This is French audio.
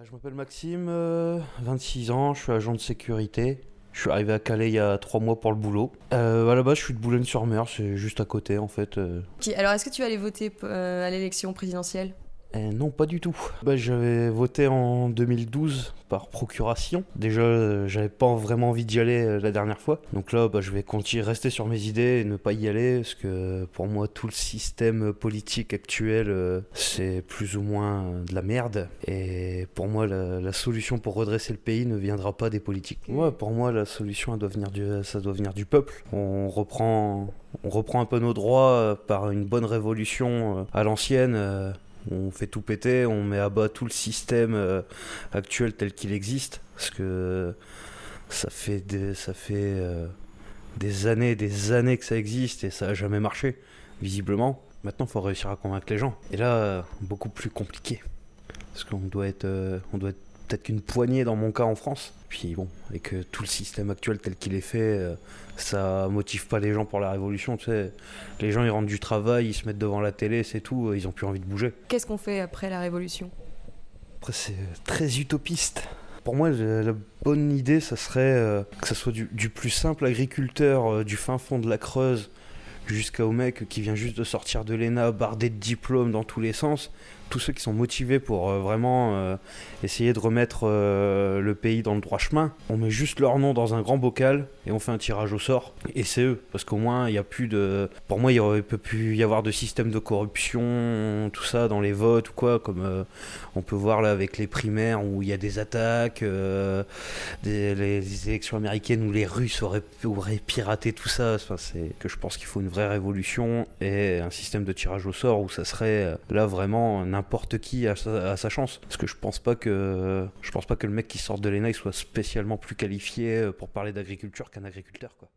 Je m'appelle Maxime, 26 ans, je suis agent de sécurité. Je suis arrivé à Calais il y a 3 mois pour le boulot. À la base, je suis de Boulogne-sur-Mer, c'est juste à côté en fait. Ok, alors est-ce que tu vas aller voter à l'élection présidentielle? Non, pas du tout. J'avais voté en 2012 par procuration. Déjà, j'avais pas vraiment envie d'y aller la dernière fois. Donc là, je vais continuer, rester sur mes idées et ne pas y aller. Parce que pour moi, tout le système politique actuel, c'est plus ou moins de la merde. Et pour moi, la solution pour redresser le pays ne viendra pas des politiques. Ouais, pour moi, la solution, ça doit venir du peuple. On reprend un peu nos droits par une bonne révolution à l'ancienne. On fait tout péter, on met à bas tout le système actuel tel qu'il existe. Parce que ça fait des années que ça existe et ça n'a jamais marché, visiblement. Maintenant, il faut réussir à convaincre les gens. Et là, beaucoup plus compliqué. Parce on doit être peut-être qu'une poignée dans mon cas en France. Puis bon, avec tout le système actuel tel qu'il est fait, ça motive pas les gens pour la révolution. Tu sais, les gens ils rentrent du travail, ils se mettent devant la télé, c'est tout, ils ont plus envie de bouger. Qu'est-ce qu'on fait après la révolution? Après, c'est très utopiste. Pour moi, la bonne idée, ça serait que ça soit du plus simple agriculteur du fin fond de la Creuse jusqu'au mec qui vient juste de sortir de l'ENA, bardé de diplômes dans tous les sens. Tous ceux qui sont motivés pour vraiment essayer de remettre le pays dans le droit chemin, on met juste leur nom dans un grand bocal et on fait un tirage au sort. Et c'est eux, parce qu'au moins il y a plus de. Pour moi, il ne peut plus y avoir de système de corruption, tout ça dans les votes ou quoi, comme on peut voir là avec les primaires où il y a des attaques, les élections américaines où les Russes auraient piraté tout ça. Enfin, c'est que je pense qu'il faut une vraie révolution et un système de tirage au sort où ça serait là vraiment n'importe qui a sa chance. Parce que je pense pas que le mec qui sort de l'ENA il soit spécialement plus qualifié pour parler d'agriculture qu'un agriculteur, quoi.